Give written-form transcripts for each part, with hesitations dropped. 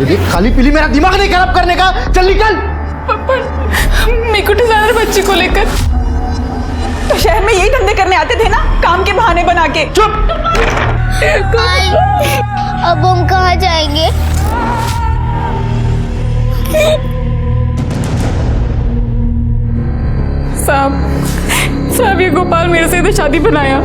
देख खाली पीली मेरा दिमाग नहीं खराब करने का, चल निकल। मेरे को डिजाइनर बच्ची को लेकर तो शहर में यही धंधे करने आते थे ना, काम के बहाने बना के। चुप। अब हम कहाँ जाएंगे? साहब ये गोपाल मेरे से इधर शादी बनाया।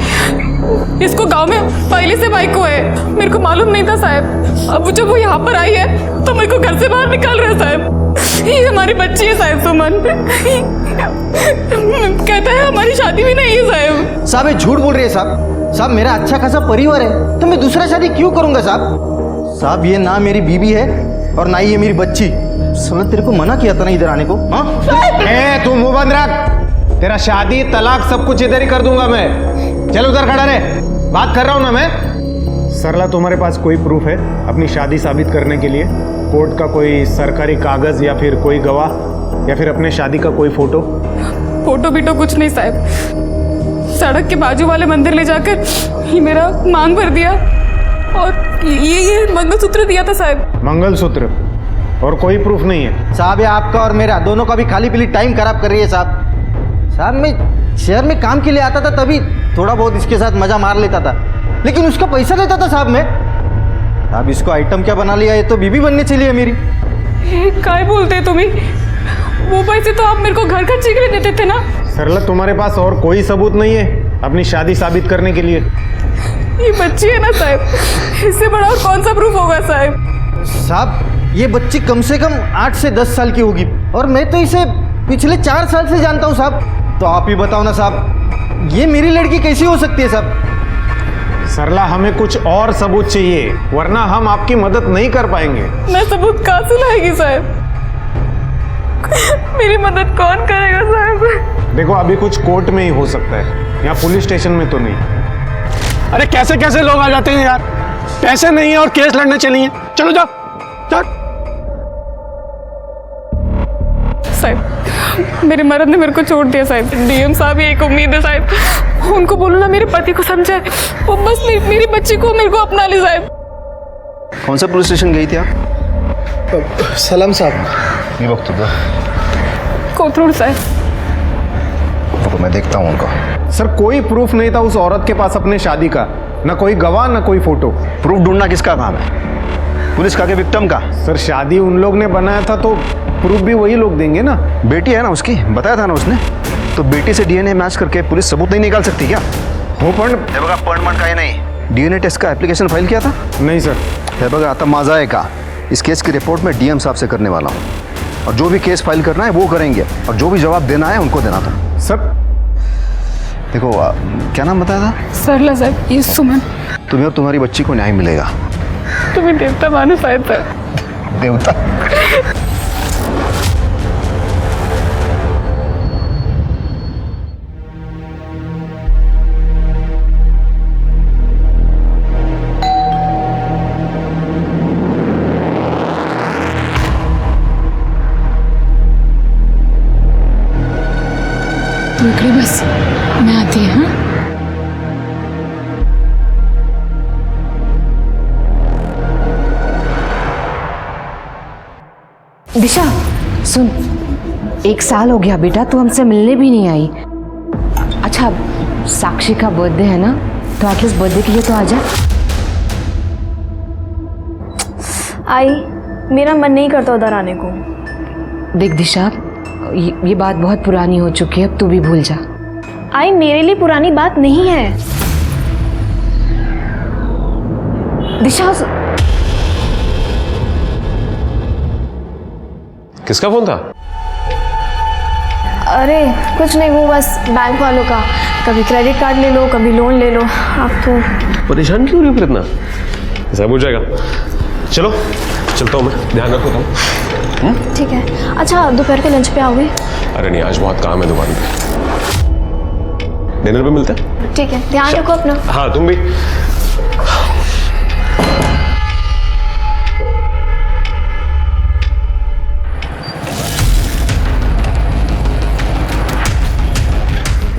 इसको गांव में पहले से भाई को है, मेरे को मालूम नहीं था साहब। अब जब वो यहाँ पर आई है तो मेरे को घर से बाहर निकाल रहा है साहब। ये हमारी बच्ची है साहब, सुमन। कहता है हमारी शादी भी नहीं है साहब। साहब ये झूठ बोल रही है साहब। साहब मेरा अच्छा खासा परिवार है, तो मैं दूसरा शादी क्यों करूंगा साहब? साहब ये ना मेरी बीवी है और ना ही ये मेरी बच्ची। साला तेरे को मना किया था ना इधर आने को। हाँ तू मुंह बंद रख, तेरा शादी तलाक सब कुछ इधर ही कर दूंगा मैं। चल उधर खड़ा रहे, बात कर रहा हूं ना मैं। सरला तुम्हारे पास कोई प्रूफ है अपनी शादी साबित करने के लिए? कोर्ट का कोई सरकारी कागज या फिर कोई गवाह या फिर अपने शादी का कोई फोटो? फोटो बीटो कुछ नहीं साहब। सड़क के बाजू वाले मंदिर ले जाकर ये मेरा मांग भर दिया और ये मंगलसूत्र दिया था साहब। मंगलसूत्र और कोई प्रूफ नहीं है? साहब ये आपका और मेरा दोनों का भी खाली पीली टाइम खराब कर रही है साहब। साहब मैं शहर में काम के लिए आता था, तभी थोड़ा बहुत इसके साथ मजा मार लेता था, लेकिन उसका पैसा देता था साहब मैं। अब इसको आइटम क्या बना लिया, ये तो बीबी बनने चली है मेरी। काय बोलते तुम्हें? वो पैसे तो आप मेरे को घर खर्चे के लिए देते थे ना। सरला तुम्हारे पास और कोई सबूत नहीं है अपनी शादी साबित करने के लिए? ये बच्ची है ना साहब, इससे बड़ा और कौन सा प्रूफ होगा साहब? साहब ये बच्ची कम से कम 8 से 10 साल की होगी और मैं तो इसे पिछले 4 साल से जानता हूँ साहब। तो आप ही बताओ ना साहब, ये मेरी लड़की कैसी हो सकती है साहब? सरला हमें कुछ और सबूत चाहिए, वरना हम आपकी मदद नहीं कर पाएंगे। मैं सबूत कहाँ से लाएगी साहब? मेरी मदद कौन करेगा साहब? देखो अभी कुछ कोर्ट में ही हो सकता है, यहाँ पुलिस स्टेशन में तो नहीं। अरे कैसे कैसे लोग आ जाते हैं यार, पैसे नहीं है और केस लड़ने चली हैं। चलो जाओ जाओ। साहब मेरे मर्द ने मेरे को छोड़ दिया साहब। डीएम साहब ये एक उम्मीद है साहब, उनको बोलो ना मेरे पति को समझाए, वो बस मेरी बच्ची को मेरे को अपना ले साहब। कौन सा पुलिस स्टेशन गई थी आप? सलाम साहब। ये वक्त होगा कोथरूड साहब। तो मैं देखता हूँ उनका। सर कोई प्रूफ नहीं था उस औरत के पास अपने शादी का, ना कोई गवाह ना कोई फोटो। प्रूफ ढूंढना किसका काम है? पुलिस का के विक्टिम का? सर शादी उन लोग ने बनाया था तो प्रूफ भी वही लोग देंगे ना। बेटी है ना उसकी, बताया था ना उसने। तो बेटी से डीएनए मैच करके पुलिस सबूत नहीं निकाल सकती क्या? हो पण अपॉइंटमेंट का ही नहीं, डीएनए टेस्ट का एप्लीकेशन फाइल किया था? नहीं सर। है बगा आता मजा है का। इस केस की रिपोर्ट मैं डीएम साहब से करने वाला हूँ और जो भी केस फाइल करना है वो करेंगे और जो भी जवाब देना है उनको देना था। सर देखो क्या नाम बताया था? सरला साहब। ये सुमन। तुम्हें और तुम्हारी बच्ची को न्याय मिलेगा। तुम्हें देवता मानो शायद सर। देवता? रुकली बस, मैं आती है। हाँ दिशा सुन, 1 साल हो गया बेटा, तू हमसे मिलने भी नहीं आई। अच्छा साक्षी का बर्थडे है ना, तो एटलीस्ट बर्थडे के लिए तो आ जा। आई मेरा मन नहीं करता उधर आने को। देख दिशा, ये बात बहुत पुरानी हो चुकी है, अब तू भी भूल जा। आई मेरे लिए पुरानी बात नहीं है। दिशा किसका फोन था? अरे कुछ नहीं, वो बस बैंक वालों का। कभी क्रेडिट कार्ड ले लो, कभी लोन ले लो। आप तो परेशान क्यों रही हो फिर इतना? सब हो जाएगा। चलो चलता हूँ मैं, ध्यान रखो तुम। ठीक है। अच्छा दोपहर के लंच पे आओगे? अरे नहीं, आज बहुत काम है दुकान पे, डिनर पे मिलते हैं। ठीक है, ध्यान रखो अपना। हाँ तुम भी।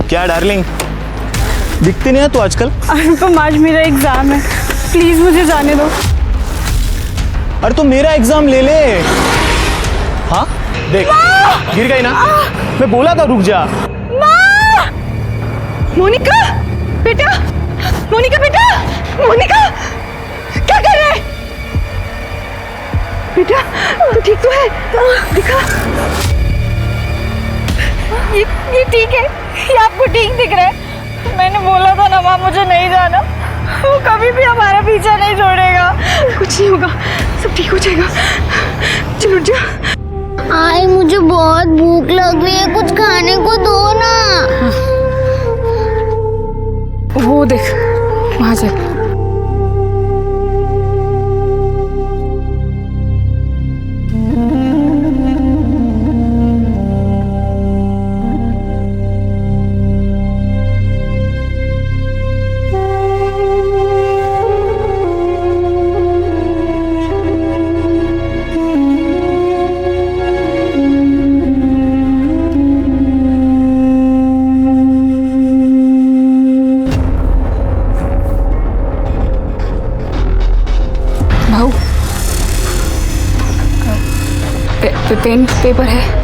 क्या डार्लिंग, दिखती नहीं है तो आजकल? अनुपम आज मेरा एग्जाम है, प्लीज मुझे जाने दो। अरे तू मेरा एग्जाम ले ले। हाँ देख, गिर गई ना, मैं बोला था रुक जा। मोनिका बेटा, मोनिका बेटा, मोनिका क्या कर रहे हैं बेटा? तू ठीक तो है? दिखा। ये ठीक है, ये आपको ठीक दिख रहा है? मैंने बोला था ना माँ, मुझे नहीं जाना, वो कभी भी हमारा पीछा नहीं छोड़ेगा। कुछ नहीं होगा, सब ठीक हो जाएगा। चलो उठ जा। आई मुझे बहुत भूख लग रही है, कुछ खाने को दो ना। वो देख वहां से। पेन पेपर है।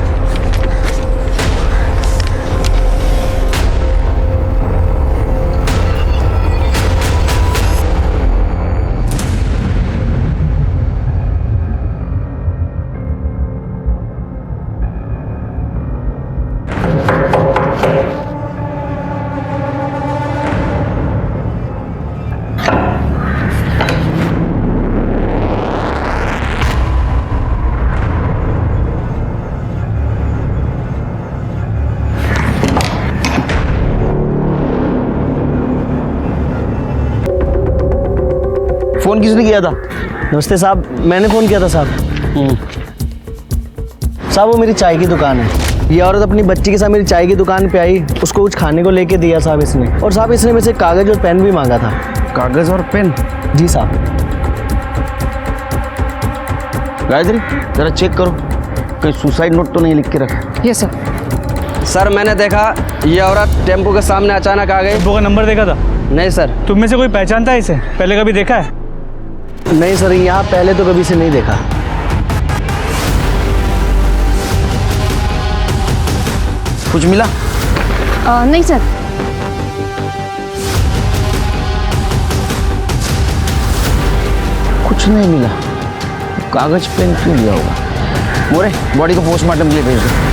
फोन किसने किया था? नमस्ते साहब, मैंने फोन किया था साहब। साहब वो मेरी चाय की दुकान है। ये औरत अपनी बच्ची के साथ मेरी चाय की दुकान पे आई, उसको कुछ खाने को लेके दिया साहब इसने, और साहब इसने मेरे से कागज और पेन भी मांगा था। कागज और पेन? जी साहब। गायत्री जरा चेक करो, कोई सुसाइड नोट तो नहीं लिख के रखा। Yes sir. सर मैंने देखा ये औरत टेम्पो के सामने अचानक आ गई। टेम्पो का नंबर देखा था? नहीं सर। तुम में से कोई पहचानता है इसे? पहले कभी देखा है? नहीं सर, यहाँ पहले तो कभी से नहीं देखा। कुछ मिला? नहीं सर। कुछ नहीं मिला। कागज पेन क्यों लिया होगा? मोरे बॉडी को पोस्टमार्टम के लिए भेज दो।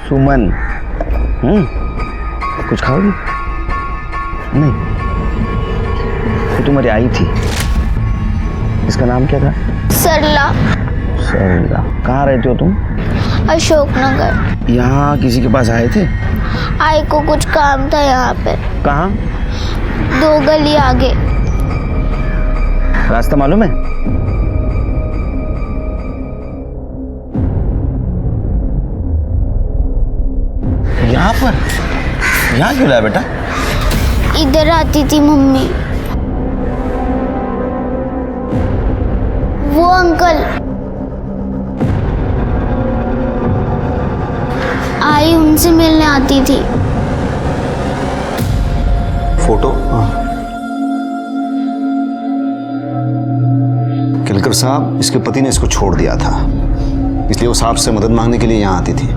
सुमन, कुछ खाओगी? नहीं, वो तुम्हारी आई थी, इसका नाम क्या था? सरला। सरला। कहाँ रहते हो तुम? अशोकनगर। यहाँ किसी के पास आए थे? आई को कुछ काम था यहाँ पे। कहाँ? 2 गली आगे। रास्ता मालूम है? यहाँ पर? यहाँ क्यों लाया बेटा? इधर आती थी मम्मी। वो अंकल आई, उनसे मिलने आती थी। फोटो? केलकर साहब, इसके पति ने इसको छोड़ दिया था, इसलिए वो साहब से मदद मांगने के लिए यहाँ आती थी।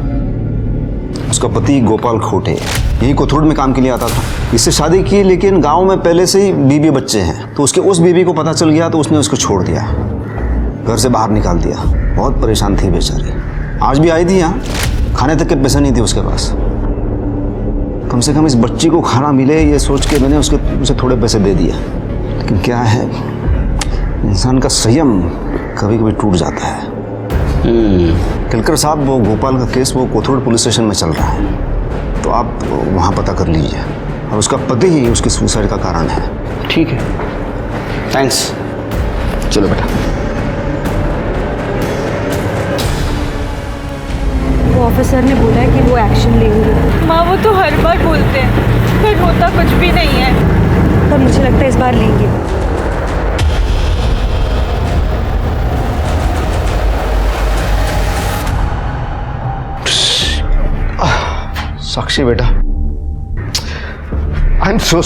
उसका पति गोपाल खोटे यही कोथरूड में काम के लिए आता था। इससे शादी की, लेकिन गांव में पहले से ही बीवी बच्चे हैं, तो उसके उस बीवी को पता चल गया तो उसने उसको छोड़ दिया, घर से बाहर निकाल दिया। बहुत परेशान थी बेचारी। आज भी आई थी यहाँ, खाने तक के पैसे नहीं थे उसके पास। कम से कम इस बच्ची को खाना मिले ये सोच के मैंने उसे थोड़े पैसे दे दिए। लेकिन क्या है, इंसान का संयम कभी कभी टूट जाता है। केलकर साहब, वो गोपाल का केस वो कोथरूड पुलिस स्टेशन में चल रहा है, तो आप वहाँ पता कर लीजिए। और उसका पति ही उसकी सुसाइड का कारण है। ठीक है, थैंक्स। चलो बेटा। वो ऑफिसर ने बोला है कि वो एक्शन लेंगे। माँ वो तो हर बार बोलते हैं, पर होता कुछ भी नहीं है। पर मुझे लगता है इस बार लेंगे। साक्षी बेटा, आई एम सो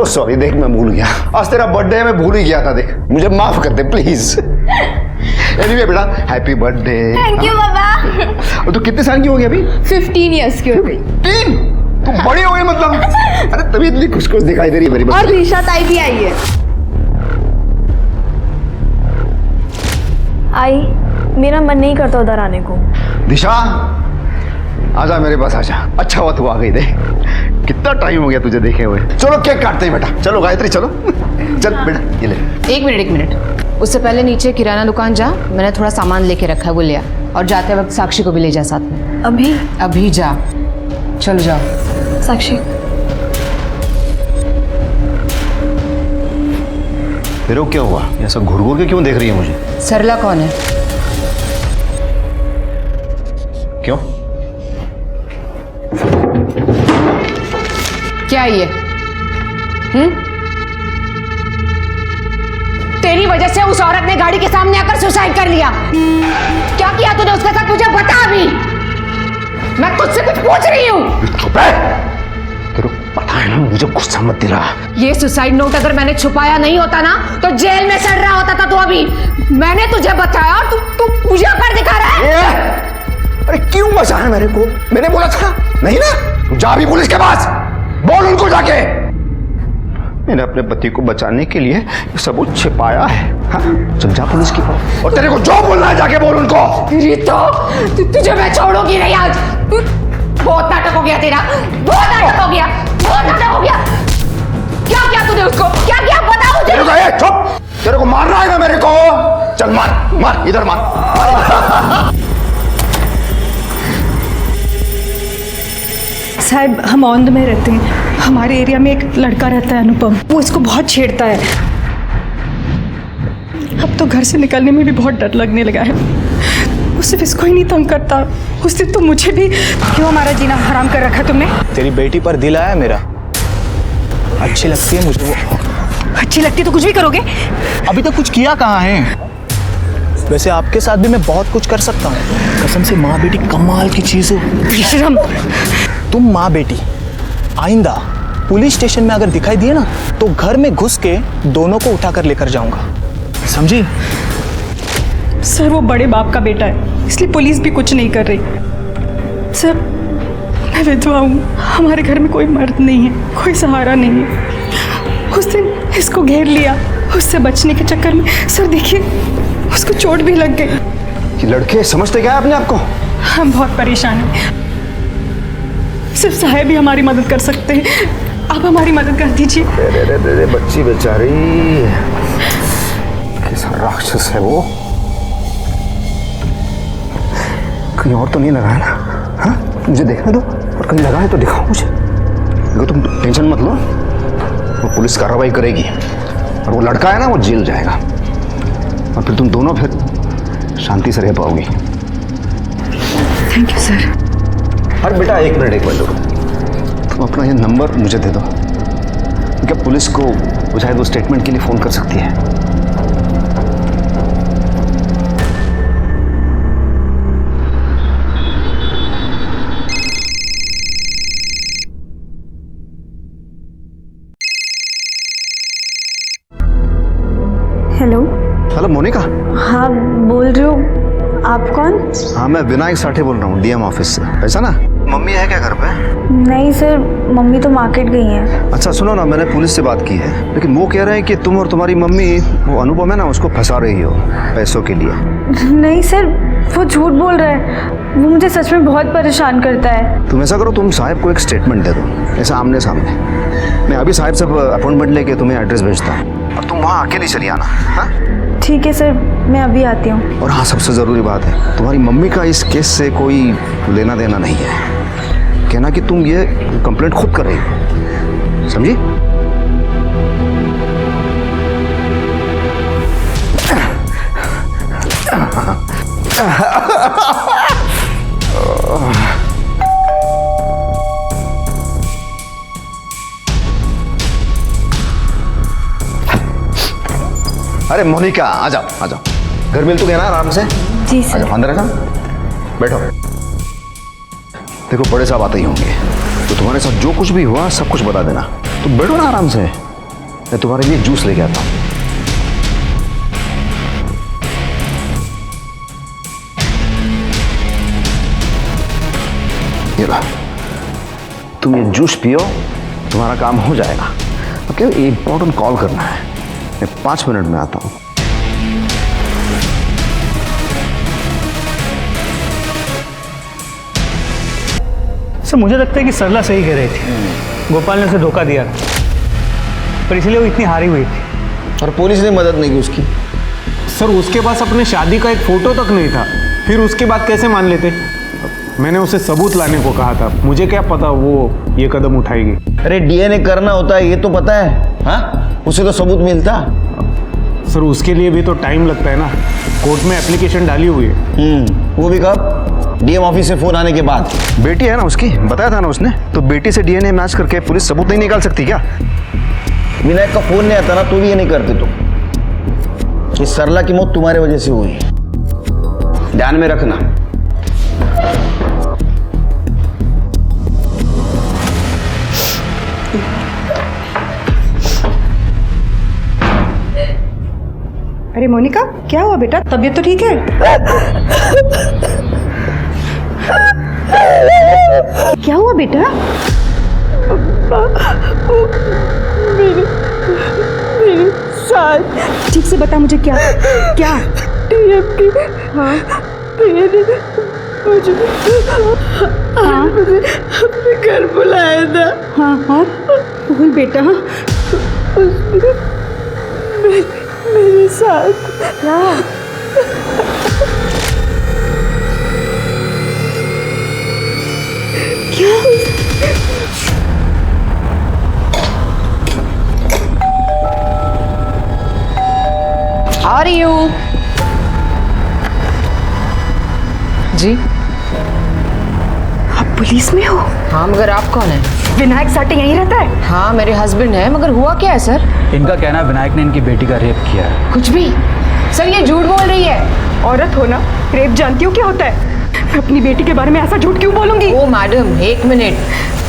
सॉरी, देख मैं भूल गया, आज तेरा बर्थडे है, मैं भूल ही गया था, देख मुझे माफ कर दे प्लीज। एनीवे बेटा, हैप्पी बर्थडे। थैंक यू बाबा। और तू कितने साल की हो गई अभी? 15 इयर्स की हो गई। 3? तू बड़ी हो गई मतलब? अरे तभी इतनी खुश खुश दिखाई दे रही है मेरी बच्ची। और दिशा ताई भी आई है। आई, मेरा मन नहीं करता उधर आने को। दिशा आजा मेरे पास आजा, अच्छा हुआ तू आ गई, दे कितना टाइम हो गया तुझे देखे हुए। चलो केक काटते हैं बेटा, चलो गायत्री चलो। चल बेटा ये ले। एक मिनट, उससे पहले नीचे किराना दुकान जा, मैंने थोड़ा सामान लेके रखा है वो ले आ, और जाते वक्त साक्षी को भी ले जा साथ में। अभी जा, चलो जाओ। साक्षी, फिर वो क्या हुआ, ऐसा घूर घूर के क्यों देख रही है मुझे? सरला कौन है? क्यों? क्या ये? तेरी वजह से उस औरत ने गाड़ी के सामने आकर सुसाइड कर लिया। क्या किया तूने उसके साथ, मुझे बता अभी, मैं तुझसे कुछ पूछ रही हूँ। चुप है, तेरे को पता है ना मुझे गुस्सा मत दिला। ये सुसाइड नोट अगर मैंने छुपाया नहीं होता ना तो जेल में सड़ रहा होता था तू अभी। मैंने तुझे बताया और तू मुझे कर दिखा रहा है। अरे क्यों बचाया मेरे को? मैंने बोला था नहीं ना, तू जा भी पुलिस के पास, बोल उनको जाके। मैंने अपने पति को बचाने के लिए ये सबूत छिपाया है। हाँ? चल जा पुलिस के पास, और तेरे को जो बोलना है जाके बोल उनको। तुझे मैं छोड़ूंगी नहीं आज। बहुत नाटक हो गया तेरा, बहुत नाटक हो गया। क्या किया तूने उसको, क्या किया बता मुझे। तेरे को चुप, तेरे को मारना है ना मेरे को, चल मार इधर मार। साहब हम औंध में रहते हैं, हमारे एरिया में एक लड़का रहता है अनुपम, वो इसको बहुत छेड़ता है। अब तो घर से निकलने में भी बहुत डर लगने लगा है। वो सिर्फ इसको ही नहीं तंग करता, उस दिन तो मुझे भी। क्यों हमारा जीना हराम कर रखा तुमने? तेरी बेटी पर दिल आया मेरा, अच्छी लगती है मुझे वो। अच्छी लगती तो कुछ भी करोगे। अभी तक कुछ किया कहाँ है? वैसे आपके साथ भी मैं बहुत कुछ कर सकता हूँ, कसम से। माँ बेटी कमाल की चीज़ हो तुम। माँ बेटी आइंदा पुलिस स्टेशन में अगर दिखाई दिए ना तो घर में घुस के दोनों को उठा कर लेकर जाऊंगा, समझी? सर वो बड़े बाप का बेटा है, इसलिए पुलिस भी कुछ नहीं कर रही। सर मैं विधवा हूँ, हमारे घर में कोई मर्द नहीं है, कोई सहारा नहीं है। उस दिन इसको घेर लिया, उससे बचने के चक्कर में सर देखिए उसको चोट भी लग गई। कि लड़के समझते क्या है अपने आप को? हम बहुत परेशान हैं, सिर्फ साहब ही हमारी मदद कर सकते हैं, आप हमारी मदद कर दीजिए। दे बच्ची बेचारी, कैसा राक्षस है वो। कहीं और तो नहीं लगा है ना? हाँ मुझे देखने दो, और कहीं लगा है तो दिखाओ मुझे। देखो तुम टेंशन मत लो, वो पुलिस कार्रवाई करेगी, और वो लड़का है ना वो जेल जाएगा, और फिर तुम दोनों फिर शांति से रह पाओगी। Thank you sir. अरे बेटा एक मिनट रुको, तुम अपना ये नंबर मुझे दे दो, क्या पुलिस को वो शायद वो स्टेटमेंट के लिए फ़ोन कर सकती है। हेलो मोनिका। हाँ बोल रही हो, आप कौन? हाँ मैं विनायक साठे बोल रहा हूँ, डीएम ऑफिस से। ऐसा ना, मम्मी है क्या घर पे? नहीं सर, मम्मी तो मार्केट गई हैं। अच्छा सुनो ना, मैंने पुलिस से बात की है, लेकिन वो कह रहे हैं कि तुम और तुम्हारी मम्मी वो अनुपम है ना उसको फंसा रही हो पैसों के लिए। नहीं सर, वो झूठ बोल रहा है, वो मुझे सच में बहुत परेशान करता है। तुम ऐसा करो, तुम साहब को एक स्टेटमेंट दे दो, ऐसा आमने सामने। मैं अभी साहब से अपॉइंटमेंट लेके तुम्हें एड्रेस भेजता हूँ, और तुम वहाँ अकेली चली आना। हाँ ठीक है सर, मैं अभी आती हूँ। और हाँ सबसे ज़रूरी बात है, तुम्हारी मम्मी का इस केस से कोई लेना देना नहीं है। कहना कि तुम ये कंप्लेंट खुद कर रही हो, समझी? अरे मोनिका आ जाओ आ जाओ, घर मिल तो गया ना आराम से? जी सर। अंदर आ जाओ, बैठो। देखो बड़े साहब आते ही होंगे, तो तुम्हारे साथ जो कुछ भी हुआ सब कुछ बता देना, तो बैठो ना आराम से, मैं तुम्हारे लिए जूस लेके आता हूं। ये ला, तुम ये जूस पियो, तुम्हारा काम हो जाएगा। ओके, इंपॉर्टेंट कॉल करना है, मैं 5 मिनट में आता हूं। सर मुझे लगता है कि सरला सही कह रही थी, गोपाल ने उसे धोखा दिया पर इसलिए वो इतनी हारी हुई थी। और पुलिस ने मदद नहीं की उसकी। सर उसके पास अपने शादी का एक फोटो तक नहीं था, फिर उसकी बात कैसे मान लेते? मैंने उसे सबूत लाने को कहा था, मुझे क्या पता वो ये कदम उठाएगी। अरे डीएनए करना होता है, ये तो पता है। हाँ, उसे तो सबूत मिलता। सर उसके लिए भी तो टाइम लगता है ना, कोर्ट में एप्लीकेशन डाली हुई है। वो भी कब? डीएम ऑफिस से फोन आने के बाद। बेटी है ना उसकी, बताया था ना उसने, तो बेटी से डीएनए मैच करके पुलिस सबूत नहीं निकाल सकती क्या? विनायक का फोन नहीं आता ना, तो भी ये नहीं करते तुम। इस सरला की मौत तुम्हारे वजह से हुई, ध्यान में रखना। अरे मोनिका, क्या हुआ बेटा? तबीयत तो ठीक है? क्या हुआ बेटा? मेरी सास। ठीक से बता मुझे, क्या क्या? हाँ मुझे अपने घर बुलाया था। हाँ हाँ बोल बेटा। मेरे साथ क्या? आ रही हूँ जी। आप पुलिस में हो? हाँ, मगर आप कौन है? विनायक साटे यहीं रहता है? हाँ, मेरे हस्बैंड है, मगर हुआ क्या है सर? इनका कहना है विनायक ने इनकी बेटी का रेप किया है। कुछ भी सर, ये झूठ बोल रही है। औरत हो ना, रेप जानती हो क्या होता है? मैं अपनी बेटी के बारे में ऐसा झूठ क्यों बोलूंगी? ओ मैडम, 1 मिनट,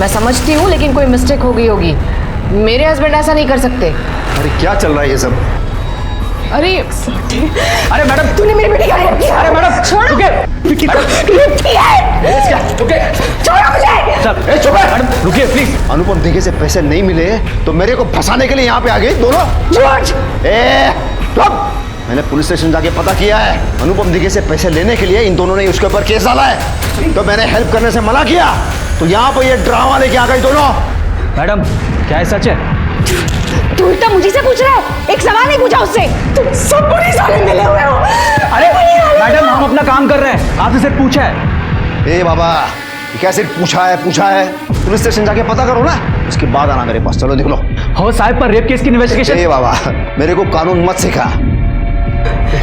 मैं समझती हूँ लेकिन कोई मिस्टेक हो गई होगी। मेरे हस्बैंड ऐसा नहीं कर सकते। अरे क्या चल रहा है ये सब? अरे मैडम, तूने मेरी बेटी का रेप किया। अरे मैडम छोड़ो। रेप किया है। छोड़ो मुझे। सर चुप है मैडम, रुकिए प्लीज। अनुपम दिघे से पैसे नहीं मिले तो मेरे को फंसाने के लिए यहाँ पे आ गई दोनों। झूठ। मैंने पुलिस स्टेशन जाके पता किया है, अनुपम दिघे से पैसे लेने के लिए इन दोनों ने उसके ऊपर केस डाला है। तो मैंने हेल्प करने से मना किया, तो यहाँ पे ये ड्रामा लेके आ गई दोनों। मैडम क्या है सच है? तू उल्टा मुझे से पूछ रहा है, एक सवाल नहीं पूछा उससे। तुम सब पुलिस वाले मिले हुए हो। अरे मैडम, हम अपना काम कर रहे हैं, आपसे सिर्फ पूछा है। ए बाबा, कैसे पूछा है? पुलिस स्टेशन जाके पता करो ना, उसके बाद आना मेरे पास। चलो देख लो। हो साहब, पर रेप केस की इन्वेस्टिगेशन। ए बाबा, मेरे को कानून मत सिखा।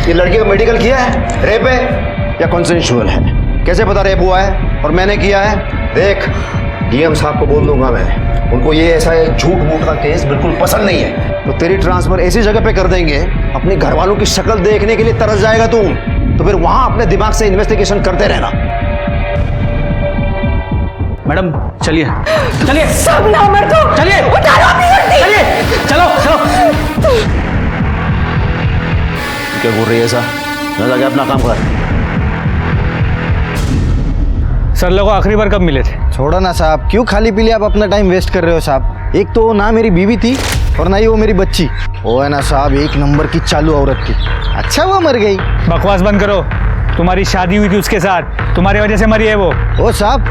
ये लड़की का मेडिकल किया है, रेप है या कॉन्सेंशुअल है? कैसे पता रेप हुआ है और मैंने किया है? देख, डीएम साहब को बोल दूंगा मैं, उनको ये ऐसा झूठ मूठ का केस बिल्कुल पसंद नहीं है। तो तेरी ट्रांसफर ऐसी जगह पे कर देंगे, अपने घर वालों की शक्ल देखने के लिए तरस जाएगा तू। तो फिर वहां अपने दिमाग से इन्वेस्टिगेशन करते रहना। मैडम चलिए चलिए, सब ना मर दो। चलिए उतारो अपनी वर्दी। चलिए, चलो। क्या बोल रही है ऐसा? ना जाके अपना काम कर। सर लोगों आखिरी बार कब मिले थे? छोड़ो ना साहब, क्यों खाली पीली आप अपना टाइम वेस्ट कर रहे हो साहब? एक तो ना मेरी बीवी थी और ना ही वो मेरी बच्ची। वो है ना साहब, 1 नंबर की चालू औरत थी। अच्छा वो मर गई। बकवास बंद करो, तुम्हारी शादी हुई थी उसके साथ, तुम्हारी वजह से मरी है वो। ओ साहब,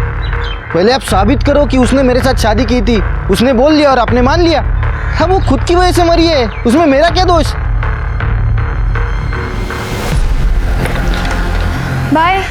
पहले आप साबित करो कि उसने मेरे साथ शादी की थी। उसने बोल लिया और आपने मान लिया। हाँ, वो खुद की वजह से मरी है, उसमें मेरा क्या दोष? बाय।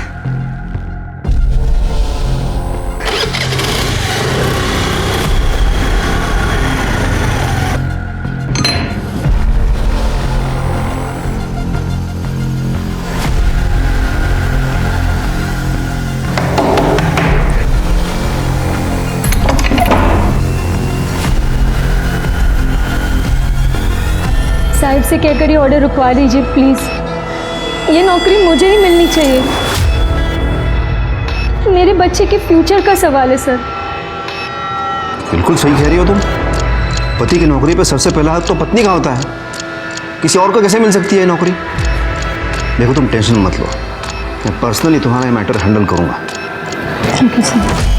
साहिब से कहकर ये ऑर्डर रुकवा दीजिए प्लीज़। ये नौकरी मुझे ही मिलनी चाहिए। मेरे बच्चे के फ्यूचर का सवाल है सर। बिल्कुल सही कह रही हो तुम। पति की नौकरी पे सबसे पहला हक तो पत्नी का होता है। किसी और को कैसे मिल सकती है ये नौकरी? देखो तुम टेंशन मत लो, मैं पर्सनली तुम्हारा ये मैटर हैंडल करूंगा। Thank you sir.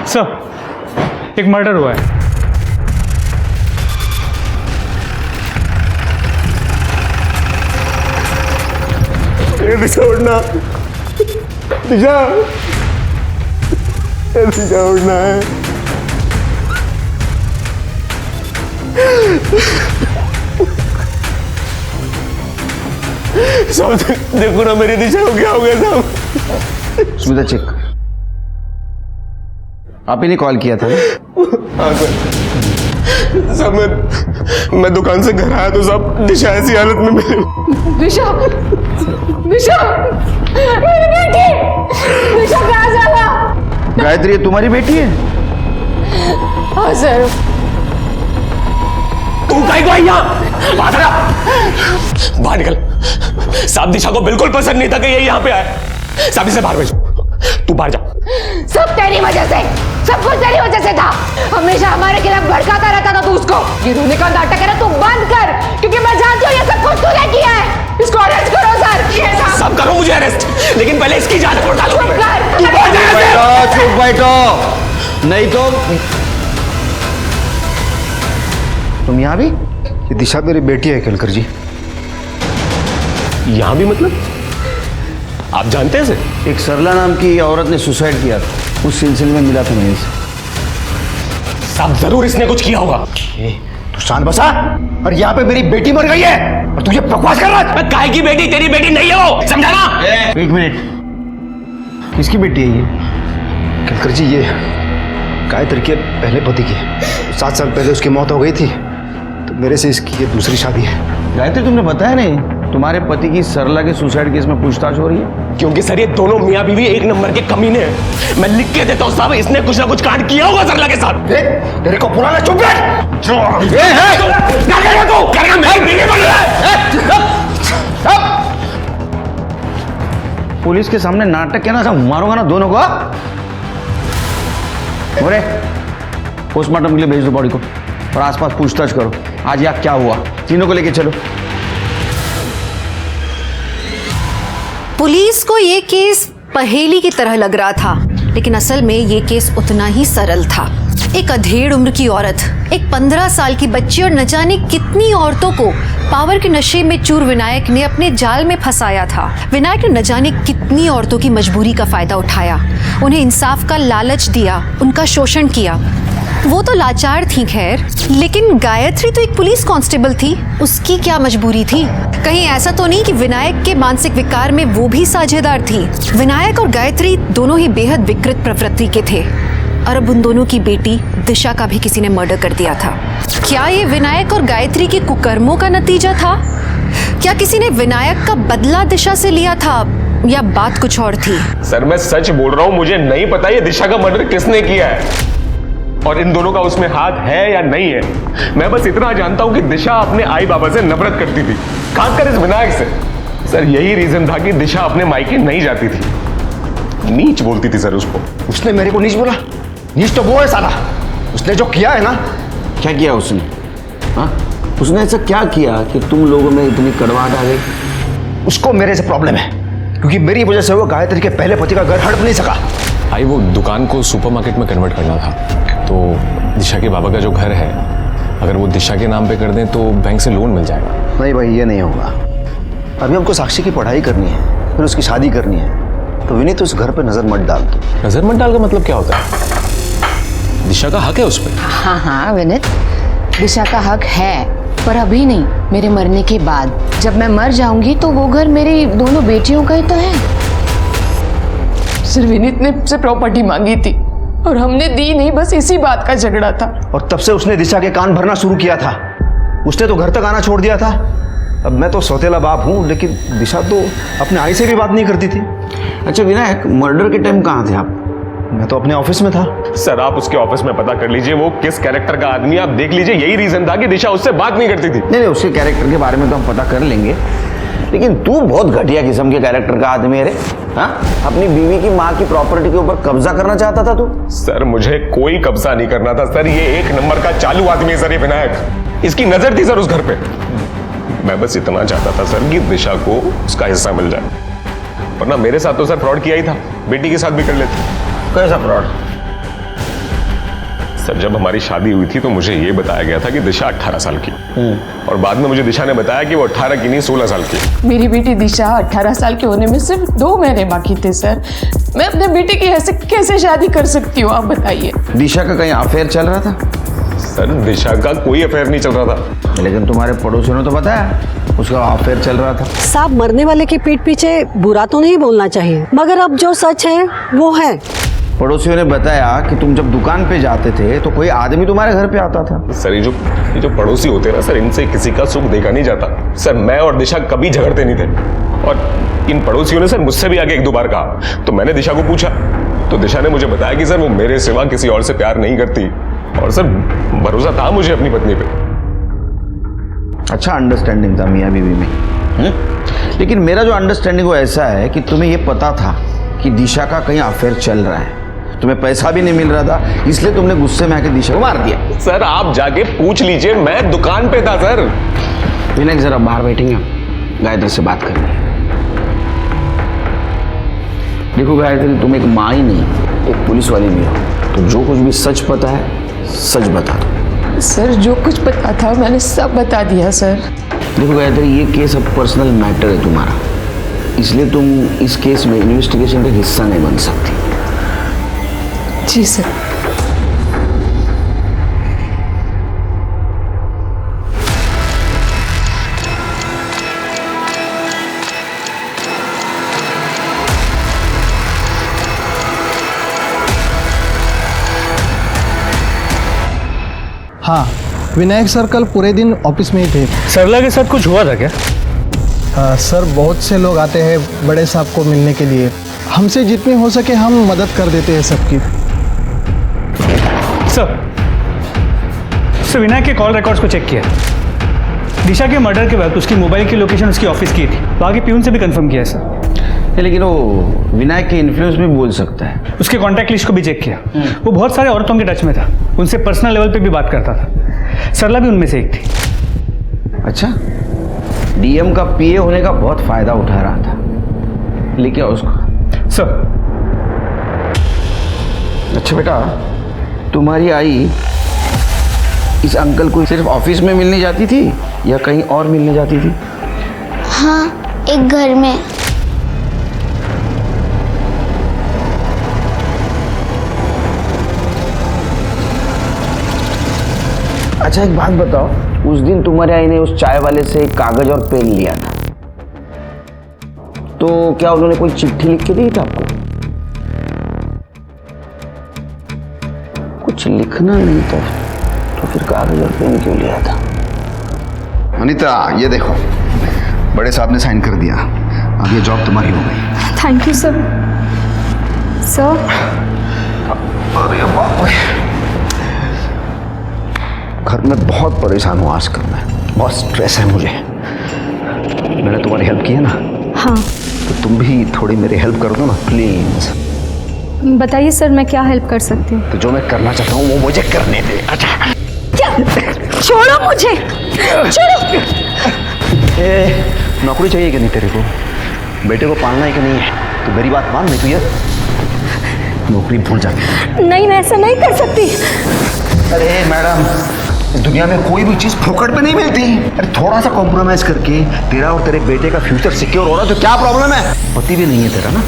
सर, एक मर्डर हुआ है। दिशा उड़ना, दिशा दिशा उड़ना है। साहब देखो ना मेरी दिशा को क्या हो गया साहब। सुमिता चेक, आप ही ने कॉल किया था ना? हाँ सर। साहब मैं दुकान से घर आया तो साहब दिशा ऐसी हालत में मिली। दिशा, दिशा, मेरी बेटी, दिशा कहाँ चला? गायत्री ये तुम्हारी बेटी है? हाँ सर। तू काहे को आई यहाँ? बाहर निकल। साहब दिशा को बिल्कुल पसंद नहीं था कि ये यहाँ पे आए। साहब इसे बाहर भेजो। तू बाहर जा। सब तेरी वजह से, सब कुछ तेरी वजह से था। हमेशा हमारे खिलाफ भड़काता रहता था तू उसको। ये रोने का नाटक है ना तू बंद कर, क्योंकि मैं जानती हूँ ये सब कुछ तूने किया है। इसको अरेस्ट करो सर। सब करो मुझे अरेस्ट, लेकिन पहले इसकी जांच पड़ताल करो। चुप बैठो, चुप बैठो, नहीं तो तुम यहाँ भी? ये दिशा मेरी बेटी है केलकर जी। यहाँ भी मतलब? आप जानते हैं इसे? एक सरला नाम की औरत ने सुसाइड किया था, उस सिलसिले में मिला था मैं इसे। साहब जरूर इसने कुछ किया होगा। तू शांत बसा। और यहाँ पे मेरी बेटी मर गई है और तुझे बकवास कर रहा है। काहे की बेटी? तेरी बेटी नहीं है वो, समझा ना? एक मिनट, किसकी बेटी है ये? केलकर जी ये गायत्री के पहले पति की है। 7 साल पहले उसकी मौत हो गई थी, तो मेरे से इसकी ये दूसरी शादी है। गायत्री तुमने बताया नहीं, तुम्हारे पति की सरला के सुसाइड केस में पूछताछ हो रही है? क्योंकि सर ये दोनों मियाँ बीवी एक नंबर के कमीने हैं। मैं लिख के देता हूँ साहब, इसने कुछ ना कुछ कांड किया होगा सरला के साथ। तेरे को पुराना चुप पुलिस के सामने नाटक क्या ना, सब मारूंगा ना दोनों को। बोले पोस्टमार्टम के लिए भेज दो बॉडी को और आसपास पूछताछ करो। आज यहाँ क्या हुआ, तीनों को लेके चलो। पुलिस को ये केस पहेली की तरह लग रहा था, लेकिन असल में ये केस उतना ही सरल था। एक अधेड़ उम्र की औरत, एक 15 साल की बच्ची और न जाने कितनी औरतों को पावर के नशे में चूर विनायक ने अपने जाल में फंसाया था। विनायक ने न जाने कितनी औरतों की मजबूरी का फायदा उठाया, उन्हें इंसाफ का लालच दिया, उनका शोषण किया। वो तो लाचार थी खैर, लेकिन गायत्री तो एक पुलिस कांस्टेबल थी, उसकी क्या मजबूरी थी? कहीं ऐसा तो नहीं कि विनायक के मानसिक विकार में वो भी साझेदार थी? विनायक और गायत्री दोनों ही बेहद विकृत प्रवृत्ति के थे और अब उन दोनों की बेटी दिशा का भी किसी ने मर्डर कर दिया था। क्या ये विनायक और गायत्री के कुकर्मों का नतीजा था? क्या किसी ने विनायक का बदला दिशा से लिया था या बात कुछ और थी? सर मैं सच बोल रहा हूँ, मुझे नहीं पता ये दिशा का मर्डर किसने किया है और इन दोनों का उसमें हाथ है या नहीं है। मैं बस इतना जानता हूं कि दिशा अपने आई बाबा से नफरत करती थी, खासकर इस विनायक से। सर यही रीजन था कि दिशा अपने मायके नहीं जाती थी। नीच बोलती थी सर उसको। उसने मेरे को नीच बोला? नीच तो वो है साला, उसने जो किया है ना। क्या किया उसने? हाँ, उसने ऐसा क्या किया कि तुम लोगों में इतनी कड़वाहट आ गई? उसको मेरे से प्रॉब्लम है, क्योंकि मेरी वजह से वो गायत्री के पहले पति का घर हड़प नहीं सका। भाई वो दुकान को सुपरमार्केट में कन्वर्ट करना था, तो दिशा के बाबा का जो घर है, अगर वो दिशा के नाम पे कर दें तो बैंक से लोन मिल जाएगा। नहीं भाई, ये नहीं होगा। अभी हमको साक्षी की पढ़ाई करनी है, फिर उसकी शादी करनी है, तो विनीत उस घर पे नजर मत डाल। तो नजर मत डाल का मतलब क्या होता है? दिशा का हक है उस पर। हाँ हाँ विनीत, दिशा का हक है, पर अभी नहीं, मेरे मरने के बाद। जब मैं मर जाऊंगी तो वो घर मेरी दोनों बेटियों का ही तो है। सिर्फ विनीत ने मुझसे प्रॉपर्टी मांगी थी और हमने दी नहीं, बस इसी बात का झगड़ा था। और तब से उसने दिशा के कान भरना शुरू किया था। उसने तो घर तक आना छोड़ दिया था। अब मैं तो सौतेला बाप हूँ, लेकिन दिशा तो अपने आई से भी बात नहीं करती थी। अच्छा विनायक, मर्डर के टाइम कहाँ थे आप? मैं तो अपने ऑफिस में था। सर आप उसके ऑफिस में पता कर लीजिए वो किस कैरेक्टर का आदमी है, आप देख लीजिए। यही रीजन था कि दिशा उससे बात नहीं करती थी। नहीं, उसके कैरेक्टर के बारे में तो हम पता कर लेंगे, लेकिन तू बहुत घटिया किस्म के कैरेक्टर का आदमी है रे। हाँ, अपनी बीवी की माँ की प्रॉपर्टी के ऊपर कब्जा करना चाहता था तू। सर मुझे कोई कब्जा नहीं करना था सर, ये एक नंबर का चालू आदमी है सर ये विनायक। इसकी नजर थी सर उस घर पे। मैं बस इतना चाहता था सर कि दिशा को उसका हिस्सा मिल जाए, वरना मेरे साथ तो सर फ्रॉड किया ही था, बेटी के साथ भी कर लेते। कैसा फ्रॉड? सर जब हमारी शादी हुई थी तो मुझे ये बताया गया था कि दिशा 18 साल की, और बाद में मुझे दिशा ने बताया कि वो 18 की नहीं 16 साल की। मेरी बेटी दिशा 18 साल के होने में सिर्फ 2 महीने बाकी थे सर। मैं अपने बेटे की ऐसे कैसे शादी कर सकती हूँ, आप बताइए। दिशा का कहीं अफेयर चल रहा था? सर दिशा का कोई अफेयर नहीं चल रहा था। लेकिन तुम्हारे पड़ोसियों ने तो बताया उसका अफेयर चल रहा था। साहब, मरने वाले की पीठ पीछे बुरा तो नहीं बोलना चाहिए, मगर अब जो सच है वो है। पड़ोसियों ने बताया कि तुम जब दुकान पे जाते थे तो कोई आदमी तुम्हारे घर पे आता था। सर ये जो पड़ोसी होते हैं ना सर, इनसे किसी का सुख देखा नहीं जाता। सर मैं और दिशा कभी झगड़ते नहीं थे, और इन पड़ोसियों ने सर मुझसे भी आगे 1-2 बार कहा। तो मैंने दिशा को पूछा तो दिशा ने मुझे बताया कि सर वो मेरे सिवा किसी और से प्यार नहीं करती, और सर भरोसा था मुझे अपनी पत्नी पे। अच्छा अंडरस्टैंडिंग था मियाँ बीवी में। लेकिन मेरा जो अंडरस्टैंडिंग वो ऐसा है कि तुम्हें ये पता था कि दिशा का कहीं अफेयर चल रहा है, तुम्हें पैसा भी नहीं मिल रहा था, इसलिए तुमने गुस्से में आके दिशा को मार दिया। सर आप जाके पूछ लीजिए, मैं दुकान पे था सर। विनायक जरा बाहर बैठेंगे, गायत्री से बात करनी है। देखो गायत्री, तुम एक माँ ही नहीं एक पुलिस वाली भी हो, तो जो कुछ भी सच पता है सच बता दो। सर जो कुछ पता था मैंने सब बता दिया सर। देखो गायत्री, ये केस अब पर्सनल मैटर है तुम्हारा, इसलिए तुम इस केस में इन्वेस्टिगेशन का हिस्सा नहीं बन सकती। जी सर। हाँ, विनायक सर कल पूरे दिन ऑफिस में ही थे। सरला के साथ कुछ हुआ था क्या? सर बहुत से लोग आते हैं बड़े साहब को मिलने के लिए, हमसे जितनी हो सके हम मदद कर देते हैं सबकी। सर विनायक के कॉल रिकॉर्ड्स को चेक किया। दिशा के मर्डर के वक्त उसकी मोबाइल की लोकेशन उसकी ऑफिस की थी, तो आगे प्यून से भी कंफर्म किया सर। लेकिन वो विनायक के इन्फ्लुएंस में बोल सकता है। उसके कॉन्टैक्ट लिस्ट को भी चेक किया, वो बहुत सारे औरतों के टच में था, उनसे पर्सनल लेवल पे भी बात करता था। सरला भी उनमें से एक थी। अच्छा, डीएम का पीए होने का बहुत फायदा उठा रहा था, लेके आओ उसको। सर। अच्छा बेटा, तुम्हारी आई इस अंकल को सिर्फ ऑफिस में मिलने जाती थी या कहीं और मिलने जाती थी? हाँ, एक घर में। अच्छा एक बात बताओ, उस दिन तुम्हारे आई ने उस चाय वाले से कागज और पेन लिया था, तो क्या उन्होंने कोई चिट्ठी लिख के दी था आपको? कुछ लिखना नहीं था तो फिर कागज और पेन क्यों लिया था? अनीता, ये देखो, बड़े साहब ने साइन कर दिया, अब ये जॉब तुम्हारी हो गई। Thank you sir. सर, अरे बाप रे, घर में बहुत परेशान हूँ आजकल मैं, बहुत स्ट्रेस है मुझे। मैंने तुम्हारी हेल्प की है ना? हाँ। तो तुम भी थोड़ी मेरी हेल्प कर दो ना प्लीज। बताइए सर, मैं क्या हेल्प कर सकती हूँ? तो जो मैं करना चाहता हूँ वो मुझे करने दे। अच्छा छोड़ो मुझे, छोड़ो। नौकरी चाहिए कि नहीं तेरे को? बेटे को पालना है कि नहीं है? तो मेरी बात मान, नहीं तो ये नौकरी भूल जा। नहीं, मैं ऐसा नहीं कर सकती। अरे मैडम, इस दुनिया में कोई भी चीज फोकट पे नहीं मिलती। अरे थोड़ा सा कॉम्प्रोमाइज करके तेरा और तेरे बेटे का फ्यूचर सिक्योर हो रहा है तो क्या प्रॉब्लम है? पति भी नहीं है तेरा ना?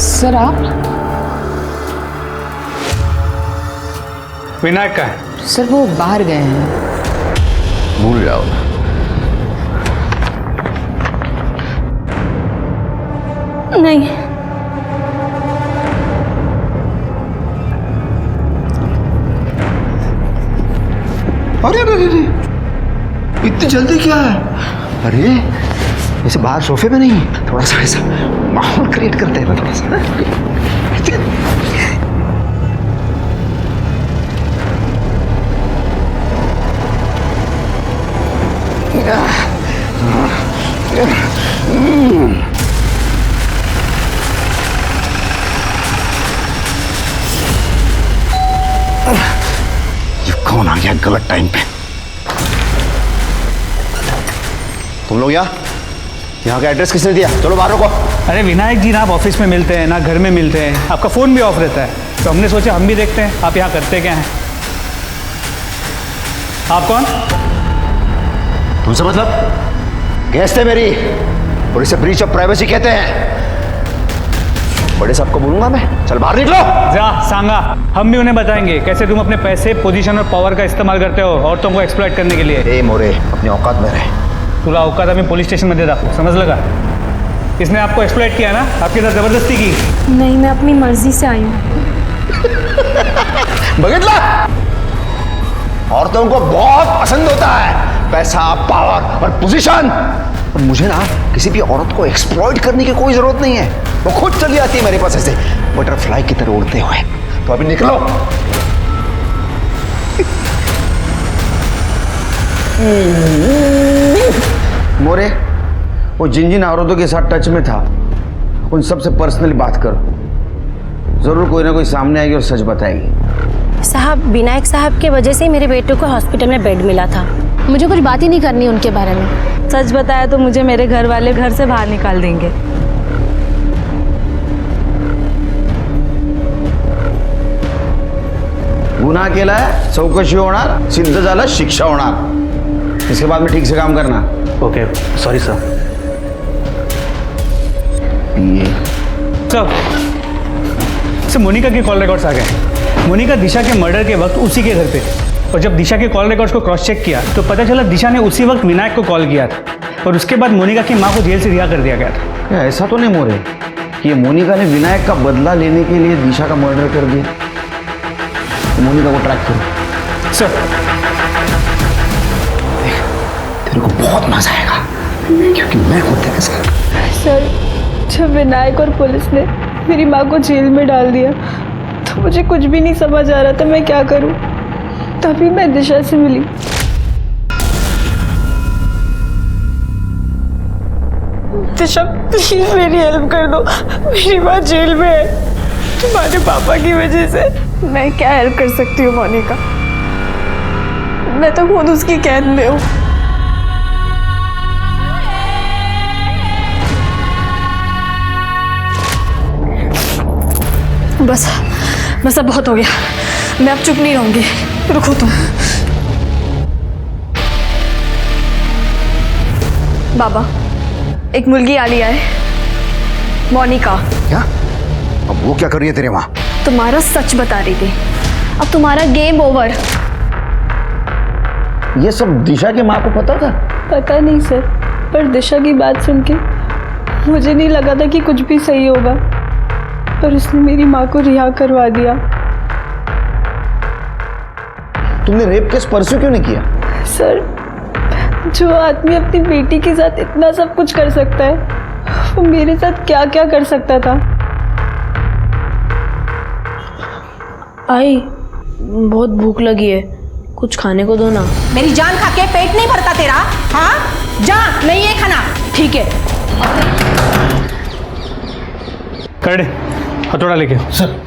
सर आप? विनायक का है सर, वो बाहर गए हैं। भूल जाओ। नहीं। अरे इतनी जल्दी क्या है? अरे वैसे बाहर सोफे पे नहीं, थोड़ा सा ऐसा माहौल क्रिएट करते हैं ना, थोड़ा सा। ये कौन आ गया गलत टाइम पे? तुम लोग यहाँ का एड्रेस किसने दिया? चलो बाहर रुको। अरे विनायक जी ना आप ऑफिस में मिलते हैं ना घर में मिलते हैं, आपका फ़ोन भी ऑफ रहता है, तो हमने सोचा हम भी देखते हैं आप यहाँ करते क्या हैं। आप कौन? तुमसे मतलब? गेस्ट है मेरी और इसे ब्रीच ऑफ प्राइवेसी कहते हैं। बड़े साहब को बोलूंगा मैं, चल बाहर निकलो। जा सांगा, हम भी उन्हें बताएंगे कैसे तुम अपने पैसे, पोजीशन और पावर का इस्तेमाल करते हो औरतों को एक्सप्लॉइट करने के लिए। ए मोरे, अपने औकात में रहे। तुला औकात हमें पुलिस स्टेशन में दे दा, समझ लगा? इसने आपको एक्सप्लॉइट किया ना, आपके साथ जबरदस्ती की? नहीं, मैं अपनी मर्जी से आई हूँ। बगितला, औरतों को बहुत पसंद होता है पैसा, पावर और पोजीशन। और मुझे ना किसी भी औरत को एक्सप्लॉइट करने की कोई जरूरत नहीं है, वो खुद चली आती है मेरे पास ऐसे बटरफ्लाई की तरह उड़ते हुए। तो अभी निकलो। मोरे, वो जिन जिन औरतों के साथ टच में था उन सबसे पर्सनली बात करो, जरूर कोई ना कोई सामने आएगी और सच बताएगी। साहब, विनायक साहब के वजह से मेरे बेटे को हॉस्पिटल में बेड मिला था। मुझे कुछ बात ही नहीं करनी उनके बारे में। सच बताया तो मुझे मेरे घर वाले घर से बाहर निकाल देंगे। गुन्हा केला है, चौकशी होणार, सिद्ध झालं, शिक्षा होणार। इसके बाद में ठीक से काम करना। Okay, sorry sir. Sir, Monika के कॉल रिकॉर्ड्स आ गए। मोनिका दिशा के मर्डर के वक्त उसी के घर पे, और जब दिशा के कॉल रिकॉर्ड्स को क्रॉस चेक किया तो पता चला दिशा ने उसी वक्त विनायक को कॉल किया था, और उसके बाद मोनिका की मां को जेल से रिहा कर दिया गया था। क्या ऐसा तो नहीं मोरे कि ये मोनिका ने विनायक का बदला लेने के लिए दिशा का मर्डर कर दिया? तो मोनिका को ट्रैक करो। सर, तेरे को बहुत मजा आएगा क्योंकि मैं हूं तेरे साथ। सर, जब विनायक और पुलिस ने मेरी माँ को जेल में डाल दिया तो मुझे कुछ भी नहीं समझ आ रहा था मैं क्या करूं। तभी मैं दिशा से मिली। दिशा, प्लीज मेरी हेल्प कर दो, मेरी माँ जेल में है तुम्हारे पापा की वजह से। मैं क्या हेल्प कर सकती हूँ मोनिका, मैं तो खुद उसकी कैद में हूँ। बस अब बहुत हो गया, मैं अब चुप नहीं रहूंगी। रुको तुम। बाबा, एक मुलगी आ लिया है, मोनिका। क्या? अब वो क्या कर रही है तेरे वहां? तुम्हारा सच बता रही थी, अब तुम्हारा गेम ओवर। ये सब दिशा के माँ को पता था? पता नहीं सर, पर दिशा की बात सुन के मुझे नहीं लगा था कि कुछ भी सही होगा, पर उसने मेरी माँ को रिहा करवा दिया। तुमने रेप केस परस्यू क्यों नहीं किया? सर, जो आदमी अपनी बेटी के साथ इतना सब कुछ कर सकता है वो मेरे साथ क्या क्या कर सकता था। आई, बहुत भूख लगी है, कुछ खाने को दो ना। मेरी जान खा के पेट नहीं भरता तेरा? हाँ, जा, नहीं है खाना। ठीक है। कर हथौड़ा लेके। सर,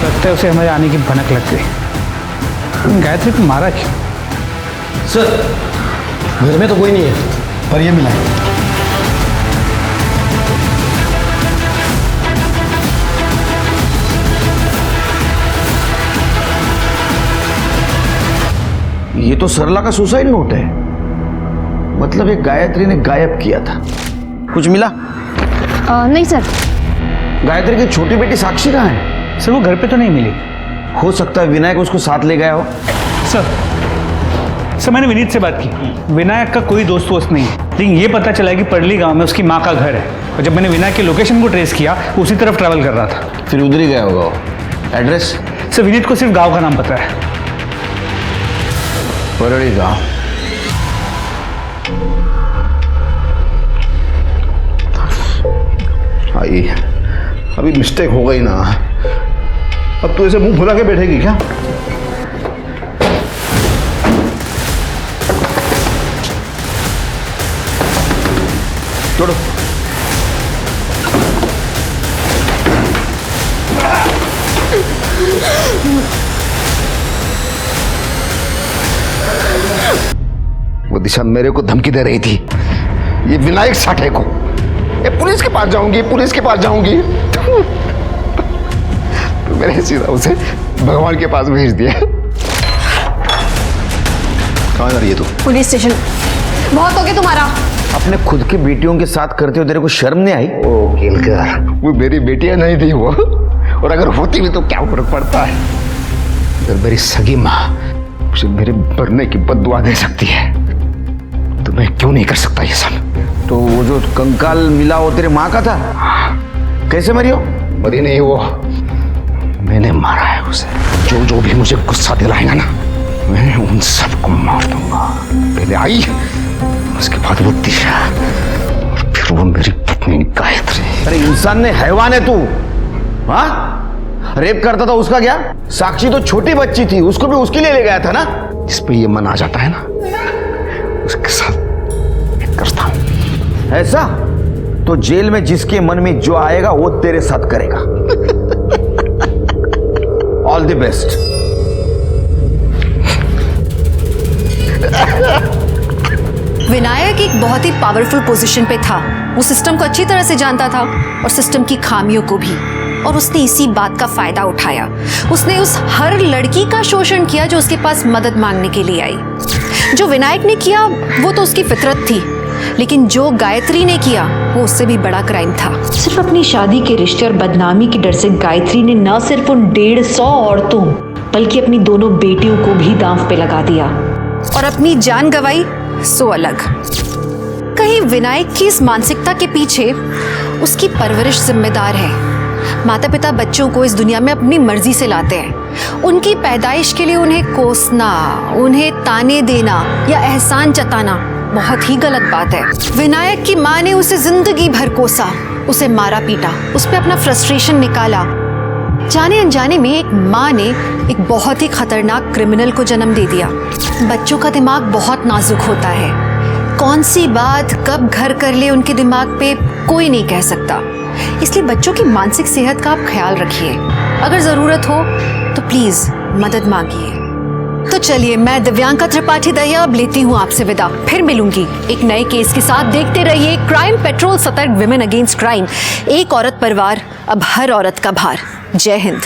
लगता है उसे हमारे आने की भनक लग गई। गायत्री को मारा क्यों? सर, घर में तो कोई नहीं है, पर ये मिला है। ये तो सरला का सुसाइड नोट है, मतलब एक गायत्री ने गायब किया था। कुछ मिला? नहीं सर। गायत्री की छोटी बेटी साक्षी कहाँ है? सर, वो घर पे तो नहीं मिली। हो सकता है विनायक उसको साथ ले गया हो। सर मैंने विनीत से बात की। विनायक का कोई दोस्त वोस्त नहीं है, लेकिन ये पता चला कि परली गांव में उसकी माँ का घर है, और जब मैंने विनायक के लोकेशन को ट्रेस किया वो उसी तरफ ट्रैवल कर रहा था। फिर उधर ही गया होगा वो। एड्रेस? सर विनीत को सिर्फ गांव का नाम पता है। परली गांव। आई, अभी मिस्टेक हो गई ना। अब तू ऐसे मुंह फुला के बैठेगी क्या? छोड़ो। वो दिशा मेरे को धमकी दे रही थी, ये विनायक साठे को, ये पुलिस के पास जाऊंगी, पुलिस के पास जाऊंगी। तो मैंने सीधा उसे भगवान के पास भेज दिया। कहाँ जा रही है तू? Police station. बहुत हो गया तुम्हारा। अपने खुद की बेटियों के साथ करते हो, तेरे को शर्म नहीं आई? ओ केलकर, वो मेरी बेटियां नहीं थी वो, और अगर होती भी तो क्या फर्क पड़ता है? अगर मेरी सगी माँ मुझे मेरे मरने की बद्दुआ दे सकती है तो मैं क्यों नहीं कर सकता ये सब? तो वो जो कंकाल मिला वो तेरे माँ का था? कैसे मरी हो? मरी नहीं वो, मैंने मारा है उसे। जो जो भी मुझे गुस्सा दिलाएगा ना, मैं उन सबको मार दूंगा। पहले आई, उसके बाद वो दिशा, और फिर वो मेरी पत्नी गायत्री। अरे इंसान ने हैवान है तू, हाँ? रेप करता था उसका क्या? साक्षी तो छोटी बच्ची थी, उसको भी उसके लिए ले गया था ना। इस पे ये मन आ जाता है ना, उसके साथ मैं करता हूं। ऐसा तो जेल में जिसके मन में जो आएगा वो तेरे साथ करेगा। All the best. विनायक एक बहुत ही पावरफुल पोजीशन पे था। वो सिस्टम को अच्छी तरह से जानता था और सिस्टम की खामियों को भी, और उसने इसी बात का फायदा उठाया। उसने उस हर लड़की का शोषण किया जो उसके पास मदद मांगने के लिए आई। जो विनायक ने किया वो तो उसकी फितरत थी, लेकिन जो गायत्री ने किया वो उससे भी बड़ा क्राइम था। सिर्फ अपनी शादी के रिश्ते और बदनामी के डर से गायत्री ने न सिर्फ उन 150 औरतों बल्कि अपनी दोनों बेटियों को भी दांव पे लगा दिया और अपनी जान गंवाई सो अलग। कहीं विनायक की इस मानसिकता के पीछे उसकी परवरिश जिम्मेदार है। माता पिता बच्चों को इस दुनिया में अपनी मर्जी से लाते हैं। उनकी पैदाइश के लिए उन्हें कोसना, उन्हें ताने देना या एहसान जताना बहुत ही गलत बात है। विनायक की माँ ने उसे जिंदगी भर कोसा, उसे मारा पीटा, उस पर अपना फ्रस्ट्रेशन निकाला। जाने अनजाने में एक माँ ने एक बहुत ही खतरनाक क्रिमिनल को जन्म दे दिया। बच्चों का दिमाग बहुत नाजुक होता है, कौन सी बात कब घर कर ले उनके दिमाग पे कोई नहीं कह सकता। इसलिए बच्चों की मानसिक सेहत का आप ख्याल रखिए। अगर ज़रूरत हो तो प्लीज़ मदद मांगिए। तो चलिए, मैं दिव्यांका त्रिपाठी दहिया अब लेती हूँ आपसे विदा। फिर मिलूंगी एक नए केस के साथ। देखते रहिए क्राइम पेट्रोल, सतर्क, विमेन अगेंस्ट क्राइम। एक औरत पर वार, अब हर औरत का भार। जय हिंद।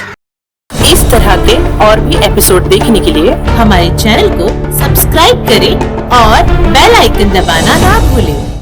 इस तरह के और भी एपिसोड देखने के लिए हमारे चैनल को सब्सक्राइब करें और बेल आइकन दबाना ना भूलें।